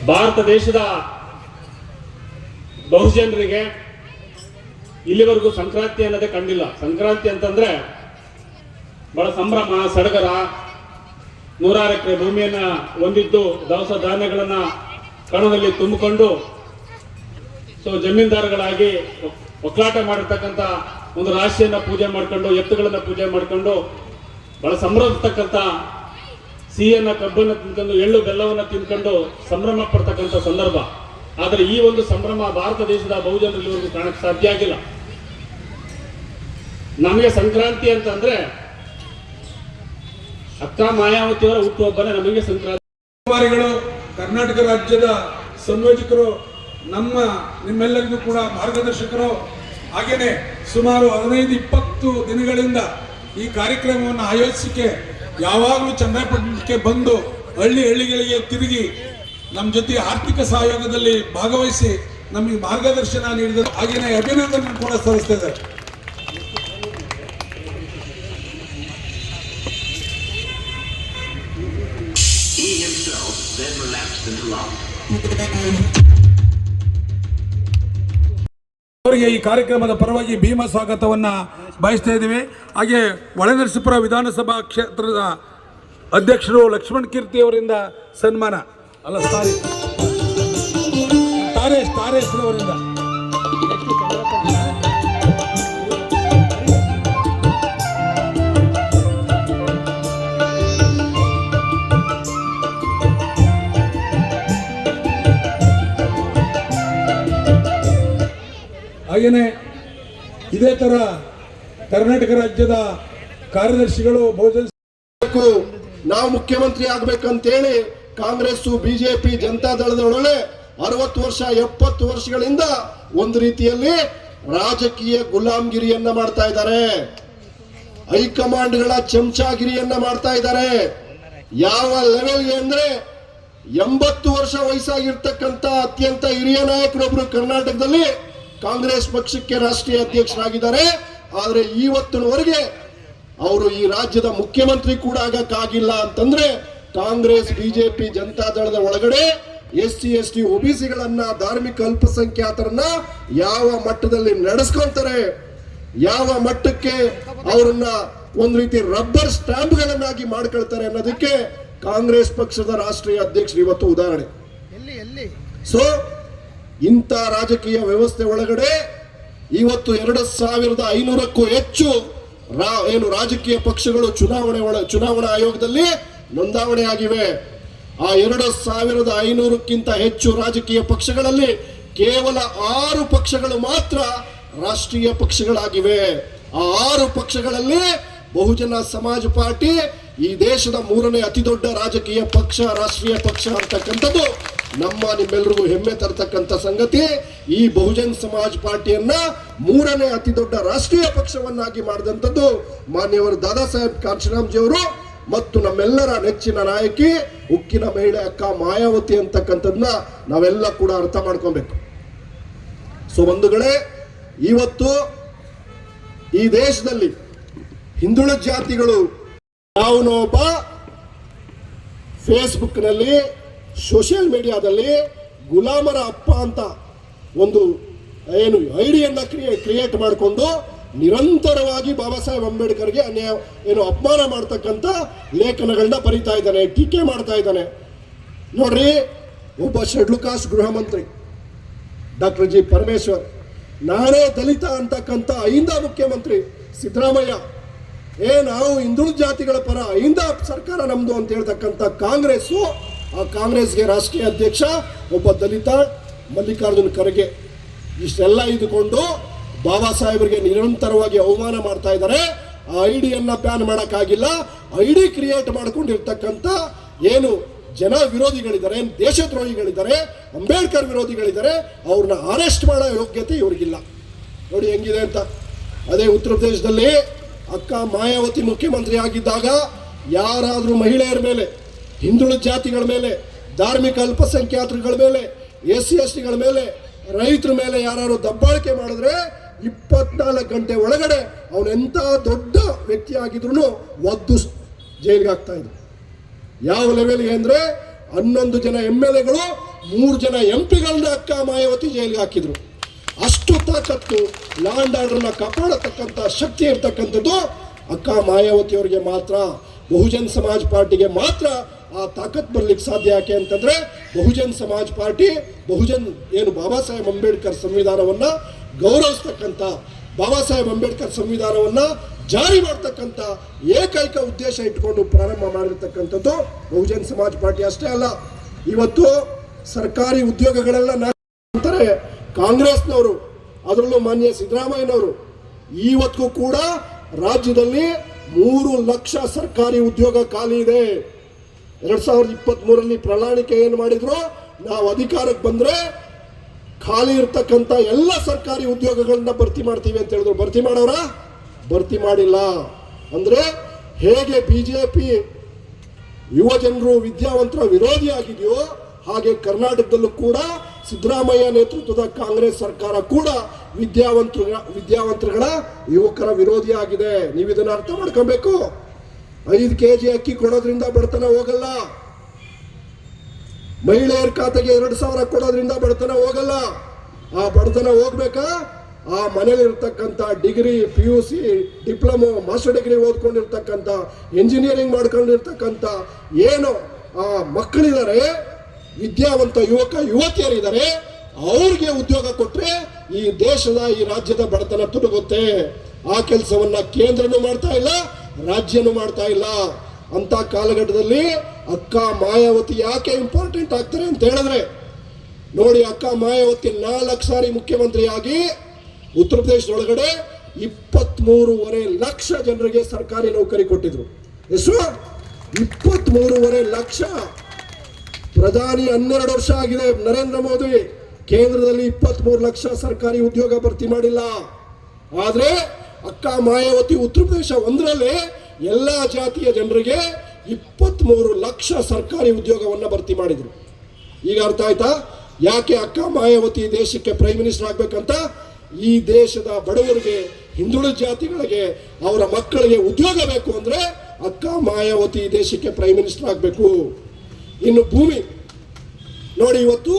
ಭಾರತ ದೇಶದ ಬಹುಜನರಿಗೆ ಇಲ್ಲಿವರೆಗೂ ಸಂಕ್ರಾಂತಿ ಅನ್ನೋದೇ ಕಂಡಿಲ್ಲ. ಸಂಕ್ರಾಂತಿ ಅಂತಂದ್ರೆ ಬಹಳ ಸಂಭ್ರಮ, ಸಡಗರ, 100 ಎಕರೆ ಭೂಮಿಯನ್ನ ಹೊಂದಿದ್ದು ದವಸ ಧಾನ್ಯಗಳನ್ನ ಕಣದಲ್ಲಿ ತುಂಬಿಕೊಂಡು ಜಮೀನ್ದಾರಗಳಾಗಿ ಒಕ್ಕಲಾಟ ಮಾಡಿರ್ತಕ್ಕಂಥ ಒಂದು ರಾಶಿಯನ್ನ ಪೂಜೆ ಮಾಡ್ಕೊಂಡು, ಎತ್ತುಗಳನ್ನ ಪೂಜೆ ಮಾಡ್ಕೊಂಡು ಬಹಳ ಸಂಭ್ರಮಿಸ್ತಕ್ಕಂಥ ಸಿಹಿಯನ್ನ, ಕಬ್ಬನ್ನ ತಿನ್ಕೊಂಡು, ಎಳ್ಳು ಬೆಲ್ಲವನ್ನ ತಿನ್ಕೊಂಡು ಸಂಭ್ರಮ ಪಡ್ತಕ್ಕಂಥ ಸಂದರ್ಭ. ಆದರೆ ಈ ಒಂದು ಸಂಭ್ರಮ ಭಾರತ ದೇಶದ ಬಹುಜನರಲ್ಲಿ ಕಾಣಕ್ಕೆ ಸಾಧ್ಯ ಆಗಿಲ್ಲ. ನಮಗೆ ಸಂಕ್ರಾಂತಿ ಅಂತಂದ್ರೆ ಅಕ್ಕ ಮಾಯಾವತಿಯವರ ಹುಟ್ಟುಹಬ್ಬನೇ ನಮಗೆ ಸಂಕ್ರಾಂತಿ. ಕರ್ನಾಟಕ ರಾಜ್ಯದ ಸಂಯೋಜಕರು, ನಿಮ್ಮೆಲ್ಲರಿಗೂ ಕೂಡ ಮಾರ್ಗದರ್ಶಕರು, ಹಾಗೇನೆ ಸುಮಾರು 15-20 ದಿನಗಳಿಂದ ಈ ಕಾರ್ಯಕ್ರಮವನ್ನು ಆಯೋಜಿಸಿಕೆ ಯಾವಾಗಲೂ ಚನ್ನಪಟ್ಟಣಕ್ಕೆ ಬಂದು ಹಳ್ಳಿಗಳಿಗೆ ತಿರುಗಿ ನಮ್ಮ ಜೊತೆ ಆರ್ಥಿಕ ಸಹಯೋಗದಲ್ಲಿ ಭಾಗವಹಿಸಿ ನಮಗೆ ಮಾರ್ಗದರ್ಶನ ನೀಡಿದರು. ಹಾಗೇನೆ ಅಭಿನಂದನೆ ಕೂಡ ಸಲ್ಲಿಸ್ತಾ ಇದ್ದಾರೆ. ಅವರಿಗೆ ಈ ಕಾರ್ಯಕ್ರಮದ ಪರವಾಗಿ ಭೀಮ ಸ್ವಾಗತವನ್ನ ಬಯಸ್ತಾ ಇದ್ದೀವಿ. ಹಾಗೆ ಹೊಳೆನರಸೀಪುರ ವಿಧಾನಸಭಾ ಕ್ಷೇತ್ರದ ಅಧ್ಯಕ್ಷರು ಲಕ್ಷ್ಮಣ್ ಕೀರ್ತಿ ಅವರಿಂದ ಸನ್ಮಾನ ತಾರೇಶ್ ಅವರಿಂದ ಹಾಗೇನೆ ಇದೇ ತರ ಕರ್ನಾಟಕ ರಾಜ್ಯದ ಕಾರ್ಯದರ್ಶಿಗಳು ಬಹುಜನ ನಾವು ಮುಖ್ಯಮಂತ್ರಿ ಆಗ್ಬೇಕಂತೇಳಿ ಕಾಂಗ್ರೆಸ್, ಬಿಜೆಪಿ, ಜನತಾದಳದೊಳಗೆ 60 ವರ್ಷ 70 ವರ್ಷಗಳಿಂದ ಒಂದು ರೀತಿಯಲ್ಲಿ ರಾಜಕೀಯ ಗುಲಾಮ್ಗಿರಿಯನ್ನ ಮಾಡ್ತಾ ಇದ್ದಾರೆ. ಹೈಕಮಾಂಡ್ಗಳ ಚಮಚಾಗಿರಿಯನ್ನ ಮಾಡ್ತಾ ಇದ್ದಾರೆ. ಯಾವ ಲೆವೆಲ್ಗೆ ಅಂದ್ರೆ 80 ವರ್ಷ ವಯಸ್ಸಾಗಿರ್ತಕ್ಕಂಥ ಅತ್ಯಂತ ಹಿರಿಯ ನಾಯಕರೊಬ್ರು ಕರ್ನಾಟಕದಲ್ಲಿ ಕಾಂಗ್ರೆಸ್ ಪಕ್ಷಕ್ಕೆ ರಾಷ್ಟ್ರೀಯ ಅಧ್ಯಕ್ಷರಾಗಿದ್ದಾರೆ. ಆದರೆ ಇವತ್ತಿನವರೆಗೆ ಅವರು ಈ ರಾಜ್ಯದ ಮುಖ್ಯಮಂತ್ರಿ ಕೂಡ ಆಗಕ್ಕಾಗಿಲ್ಲ ಅಂತಂದ್ರೆ ಕಾಂಗ್ರೆಸ್, ಬಿಜೆಪಿ, ಜನತಾದಳದ ಒಳಗಡೆ SC, ST, OBCಗಳನ್ನ, ಧಾರ್ಮಿಕ ಅಲ್ಪಸಂಖ್ಯಾತರನ್ನ ಯಾವ ಮಟ್ಟದಲ್ಲಿ ನಡೆಸ್ಕೊಂತಾರೆ, ಯಾವ ಮಟ್ಟಕ್ಕೆ ಅವರನ್ನ ಒಂದು ರೀತಿ ರಬ್ಬರ್ ಸ್ಟ್ಯಾಂಪ್ಗಳನ್ನಾಗಿ ಮಾಡ್ಕೊಳ್ತಾರೆ ಅನ್ನೋದಕ್ಕೆ ಕಾಂಗ್ರೆಸ್ ಪಕ್ಷದ ರಾಷ್ಟ್ರೀಯ ಅಧ್ಯಕ್ಷರು ಇವತ್ತು ಉದಾಹರಣೆ. ಸೊ ಇಂಥ ರಾಜಕೀಯ ವ್ಯವಸ್ಥೆ ಒಳಗಡೆ ಇವತ್ತು 2500ಕ್ಕೂ ಹೆಚ್ಚು ರಾಜಕೀಯ ಪಕ್ಷಗಳು ಚುನಾವಣಾ ಆಯೋಗದಲ್ಲಿ ನೋಂದಾವಣೆ ಆಗಿವೆ. ಆ 2500ಕ್ಕಿಂತ ಹೆಚ್ಚು ರಾಜಕೀಯ ಪಕ್ಷಗಳಲ್ಲಿ ಕೇವಲ 6 ಪಕ್ಷಗಳು ಮಾತ್ರ ರಾಷ್ಟ್ರೀಯ ಪಕ್ಷಗಳಾಗಿವೆ. ಆ 6 ಪಕ್ಷಗಳಲ್ಲಿ ಬಹುಜನ ಸಮಾಜ ಪಾರ್ಟಿ ಈ ದೇಶದ 3ನೇ ಅತಿ ದೊಡ್ಡ ರಾಜಕೀಯ ಪಕ್ಷ, ರಾಷ್ಟ್ರೀಯ ಪಕ್ಷ ಅಂತಕ್ಕಂಥದ್ದು ನಿಮ್ಮೆಲ್ಲರಿಗೂ ಹೆಮ್ಮೆ ತರತಕ್ಕಂಥ ಸಂಗತಿ. ಈ ಬಹುಜನ್ ಸಮಾಜ್ ಪಾರ್ಟಿಯನ್ನ 3ನೇ ಅತಿ ದೊಡ್ಡ ರಾಷ್ಟ್ರೀಯ ಪಕ್ಷವನ್ನಾಗಿ ಮಾಡಿದಂಥದ್ದು ಮಾನ್ಯವರು ದಾದಾ ಸಾಹೇಬ್ ಕಾಂಚರಾಮ್ಜಿ ಅವರು ಮತ್ತು ನಮ್ಮೆಲ್ಲರ ನೆಚ್ಚಿನ ನಾಯಕಿ, ಉಕ್ಕಿನ ಮಹಿಳೆ ಅಕ್ಕ ಮಾಯಾವತಿ ಅಂತಕ್ಕಂಥದ್ದನ್ನ ನಾವೆಲ್ಲ ಕೂಡ ಅರ್ಥ ಮಾಡ್ಕೊಬೇಕು. ಸೊ ಬಂಧುಗಳೇ, ಇವತ್ತು ಈ ದೇಶದಲ್ಲಿ ಹಿಂದುಳಿದ ಜಾತಿಗಳು ಯಾವನೊಬ್ಬ ಫೇಸ್ಬುಕ್ನಲ್ಲಿ, ಸೋಷಿಯಲ್ ಮೀಡಿಯಾದಲ್ಲಿ ಗುಲಾಮರ ಅಪ್ಪ ಅಂತ ಒಂದು ಐಡಿಯನ್ನ ಕ್ರಿಯೇಟ್ ಮಾಡಿಕೊಂಡು ನಿರಂತರವಾಗಿ ಬಾಬಾ ಸಾಹೇಬ್ ಅಂಬೇಡ್ಕರ್ಗೆ ಅಪಮಾನ ಮಾಡ್ತಕ್ಕಂಥ ಲೇಖನಗಳನ್ನ ಬರೀತಾ ಇದ್ದಾನೆ, ಟೀಕೆ ಮಾಡ್ತಾ ಇದ್ದಾನೆ. ನೋಡ್ರಿ, ಒಬ್ಬ ಶೆಡ್ಯೂಲ್ ಕಾಸ್ಟ್ ಗೃಹ ಮಂತ್ರಿ ಡಾಕ್ಟರ್ G. ಪರಮೇಶ್ವರ್, ನಾನೇ ದಲಿತ ಅಂತಕ್ಕಂಥ ಅಹಿಂದ ಮುಖ್ಯಮಂತ್ರಿ ಸಿದ್ದರಾಮಯ್ಯ, ನಾವು ಹಿಂದುಳಿದ ಜಾತಿಗಳ ಪರ ಅಹಿಂದ ಸರ್ಕಾರ ನಮ್ದು ಅಂತ ಹೇಳ್ತಕ್ಕಂಥ ಕಾಂಗ್ರೆಸ್ಸು, ಆ ಕಾಂಗ್ರೆಸ್ಗೆ ರಾಷ್ಟ್ರೀಯ ಅಧ್ಯಕ್ಷ ಒಬ್ಬ ದಲಿತ ಮಲ್ಲಿಕಾರ್ಜುನ್ ಖರ್ಗೆ, ಇಷ್ಟೆಲ್ಲ ಇದ್ದುಕೊಂಡು ಬಾಬಾ ಸಾಹೇಬರಿಗೆ ನಿರಂತರವಾಗಿ ಅವಮಾನ ಮಾಡ್ತಾ ಇದ್ದಾರೆ. ಆ ಐಡಿಯನ್ನ ಬ್ಯಾನ್ ಮಾಡೋಕ್ಕಾಗಿಲ್ಲ. ಐಡಿ ಕ್ರಿಯೇಟ್ ಮಾಡ್ಕೊಂಡಿರ್ತಕ್ಕಂಥ ಜನ ವಿರೋಧಿಗಳಿದ್ದಾರೆ, ದೇಶದ್ರೋಹಿಗಳಿದ್ದಾರೆ, ಅಂಬೇಡ್ಕರ್ ವಿರೋಧಿಗಳಿದ್ದಾರೆ, ಅವ್ರನ್ನ ಅರೆಸ್ಟ್ ಮಾಡೋ ಯೋಗ್ಯತೆ ಇವ್ರಿಗಿಲ್ಲ. ನೋಡಿ ಹೆಂಗಿದೆ ಅಂತ. ಅದೇ ಉತ್ತರ ಪ್ರದೇಶದಲ್ಲಿ ಅಕ್ಕ ಮಾಯಾವತಿ ಮುಖ್ಯಮಂತ್ರಿ ಆಗಿದ್ದಾಗ ಯಾರಾದರೂ ಮಹಿಳೆಯರ ಮೇಲೆ, ಹಿಂದುಳಿದ ಜಾತಿಗಳ ಮೇಲೆ, ಧಾರ್ಮಿಕ ಅಲ್ಪಸಂಖ್ಯಾತರುಗಳ ಮೇಲೆ, SC, STಗಳ ಮೇಲೆ, ರೈತರ ಮೇಲೆ ಯಾರು ದಬ್ಬಾಳಿಕೆ ಮಾಡಿದ್ರೆ 24 ಗಂಟೆ ಒಳಗಡೆ ಅವನೆಂಥ ದೊಡ್ಡ ವ್ಯಕ್ತಿ ಆಗಿದ್ರು ಒದ್ದು ಜೈಲಿಗೆ ಹಾಕ್ತಾ ಇದ್ರು. ಯಾವ ಲೆವೆಲ್ಗೆ ಅಂದರೆ 11 ಜನ MLAಗಳು 3 ಜನ MP ಗಳನ್ನ ಅಕ್ಕ ಮಾಯಾವತಿ ಜೈಲಿಗೆ ಹಾಕಿದ್ರು. ಅಷ್ಟು ತಾಕತ್ತು, ಲ್ಯಾಂಡ್ ಆರ್ಡರ್ನ ಕಾಪಾಡತಕ್ಕಂಥ ಶಕ್ತಿ ಇರ್ತಕ್ಕಂಥದ್ದು ಅಕ್ಕ ಮಾಯಾವತಿ ಅವರಿಗೆ ಮಾತ್ರ. ಬಹುಜನ್ ಸಮಾಜ್ ಪಾರ್ಟಿಗೆ ಮಾತ್ರ ಆ ತಾಕತ್ ಬರ್ಲಿಕ್ಕೆ ಸಾಧ್ಯ. ಯಾಕೆ ಅಂತಂದ್ರೆ ಬಹುಜನ್ ಸಮಾಜ್ ಪಾರ್ಟಿ ಏನು ಬಾಬಾ ಸಾಹೇಬ್ ಅಂಬೇಡ್ಕರ್ ಸಂವಿಧಾನವನ್ನ ಗೌರವಿಸ್ತಕ್ಕಂಥ, ಬಾಬಾ ಸಾಹೇಬ್ ಅಂಬೇಡ್ಕರ್ ಸಂವಿಧಾನವನ್ನ ಜಾರಿ ಮಾಡ್ತಕ್ಕಂಥ ಏಕೈಕ ಉದ್ದೇಶ ಇಟ್ಕೊಂಡು ಪ್ರಾರಂಭ ಮಾಡಿರ್ತಕ್ಕಂಥದ್ದು ಬಹುಜನ್ ಸಮಾಜ್ ಪಾರ್ಟಿ. ಅಷ್ಟೇ ಅಲ್ಲ, ಇವತ್ತು ಸರ್ಕಾರಿ ಉದ್ಯೋಗಗಳೆಲ್ಲ ಅಂತಾರೆ ಕಾಂಗ್ರೆಸ್ನವರು, ಅದರಲ್ಲೂ ಮಾನ್ಯ ಸಿದ್ದರಾಮಯ್ಯನವರು. ಇವತ್ತಿಗೂ ಕೂಡ ರಾಜ್ಯದಲ್ಲಿ 3 ಲಕ್ಷ ಸರ್ಕಾರಿ ಉದ್ಯೋಗ ಖಾಲಿ ಇದೆ. 2023ರಲ್ಲಿ ಪ್ರಣಾಳಿಕೆ ಏನು ಮಾಡಿದ್ರು, ನಾವು ಅಧಿಕಾರಕ್ಕೆ ಬಂದ್ರೆ ಖಾಲಿ ಇರ್ತಕ್ಕಂಥ ಎಲ್ಲ ಸರ್ಕಾರಿ ಉದ್ಯೋಗಗಳನ್ನ ಭರ್ತಿ ಮಾಡ್ತೀವಿ ಅಂತ ಹೇಳಿದ್ರು. ಭರ್ತಿ ಮಾಡಿಲ್ಲ. ಅಂದ್ರೆ ಹೇಗೆ ಬಿಜೆಪಿ ಯುವ ಜನರು ವಿದ್ಯಾವಂತರ ವಿರೋಧಿ ಆಗಿದೆಯೋ, ಹಾಗೆ ಕರ್ನಾಟಕದಲ್ಲೂ ಕೂಡ ಸಿದ್ದರಾಮಯ್ಯ ನೇತೃತ್ವದ ಕಾಂಗ್ರೆಸ್ ಸರ್ಕಾರ ಕೂಡ ವಿದ್ಯಾವಂತರುಗಳ ಯುವಕರ ವಿರೋಧಿ ಆಗಿದೆ. ನೀವು ಇದನ್ನ ಅರ್ಥ ಮಾಡ್ಕೊಬೇಕು. 5 kg ಅಕ್ಕಿ ಕೊಡೋದ್ರಿಂದ ಬಡತನ ಹೋಗಲ್ಲ. ಮಹಿಳೆಯರ ಖಾತೆಗೆ 2,000 ಕೊಡೋದ್ರಿಂದ ಬಡತನ ಹೋಗಲ್ಲ. ಆ ಬಡತನ ಹೋಗ್ಬೇಕಾ, ಆ ಮನೇಲಿರ್ತಕ್ಕಂಥ degree, PUC, diploma, master degree ಓದ್ಕೊಂಡಿರ್ತಕ್ಕಂಥ, ಎಂಜಿನಿಯರಿಂಗ್ ಮಾಡ್ಕೊಂಡಿರ್ತಕ್ಕಂಥ ಏನು ಆ ಮಕ್ಕಳಿದ್ದಾರೆ, ವಿದ್ಯಾವಂತ ಯುವತಿಯರಿದ್ದಾರೆ, ಅವ್ರಿಗೆ ಉದ್ಯೋಗ ಕೊಟ್ರೆ ಈ ದೇಶದ, ಈ ರಾಜ್ಯದ ಬಡತನ ತುಡುಗುತ್ತೆ. ಆ ಕೆಲಸವನ್ನ ಕೇಂದ್ರನೂ ಮಾಡ್ತಾ ಇಲ್ಲ, ರಾಜ್ಯನೂ ಮಾಡ್ತಾ ಇಲ್ಲ. ಅಂತ ಕಾಲಘಟ್ಟದಲ್ಲಿ ಅಕ್ಕ ಮಾಯಾವತಿ ಯಾಕೆ ಇಂಪಾರ್ಟೆಂಟ್ ಆಗ್ತಾರೆ ಅಂತ ಹೇಳಿದ್ರೆ, ನೋಡಿ, ಅಕ್ಕ ಮಾಯಾವತಿ 4 ಸಾರಿ ಮುಖ್ಯಮಂತ್ರಿಯಾಗಿ ಉತ್ತರ ಪ್ರದೇಶದೊಳಗಡೆ 23.5 ಲಕ್ಷ ಜನರಿಗೆ ಸರ್ಕಾರಿ ನೌಕರಿ ಕೊಟ್ಟಿದ್ರು. ಎಷ್ಟು? 23.5 ಲಕ್ಷ. ಪ್ರಧಾನಿ 12 ವರ್ಷ ಆಗಿದೆ ನರೇಂದ್ರ ಮೋದಿ, ಕೇಂದ್ರದಲ್ಲಿ 23 ಲಕ್ಷ ಸರ್ಕಾರಿ ಉದ್ಯೋಗ ಭರ್ತಿ ಮಾಡಿಲ್ಲ. ಆದ್ರೆ ಅಕ್ಕ ಮಾಯಾವತಿ ಉತ್ತರ ಪ್ರದೇಶ 1ರಲ್ಲಿ ಎಲ್ಲಾ ಜಾತಿಯ ಜನರಿಗೆ 23 ಲಕ್ಷ ಸರ್ಕಾರಿ ಉದ್ಯೋಗವನ್ನ ಭರ್ತಿ ಮಾಡಿದ್ರು. ಈಗ ಅರ್ಥ ಆಯ್ತಾ ಯಾಕೆ ಅಕ್ಕ ಮಾಯಾವತಿ ದೇಶಕ್ಕೆ ಪ್ರೈಮ್ ಮಿನಿಸ್ಟರ್ ಆಗ್ಬೇಕಂತ? ಈ ದೇಶದ ಬಡವರಿಗೆ, ಹಿಂದುಳಿದ ಜಾತಿಗಳಿಗೆ, ಅವರ ಮಕ್ಕಳಿಗೆ ಉದ್ಯೋಗ ಬೇಕು ಅಂದ್ರೆ ಅಕ್ಕ ಮಾಯಾವತಿ ದೇಶಕ್ಕೆ ಪ್ರೈಮ್ ಮಿನಿಸ್ಟರ್ ಆಗಬೇಕು. ಇನ್ನು ಭೂಮಿ ನೋಡಿ, ಇವತ್ತು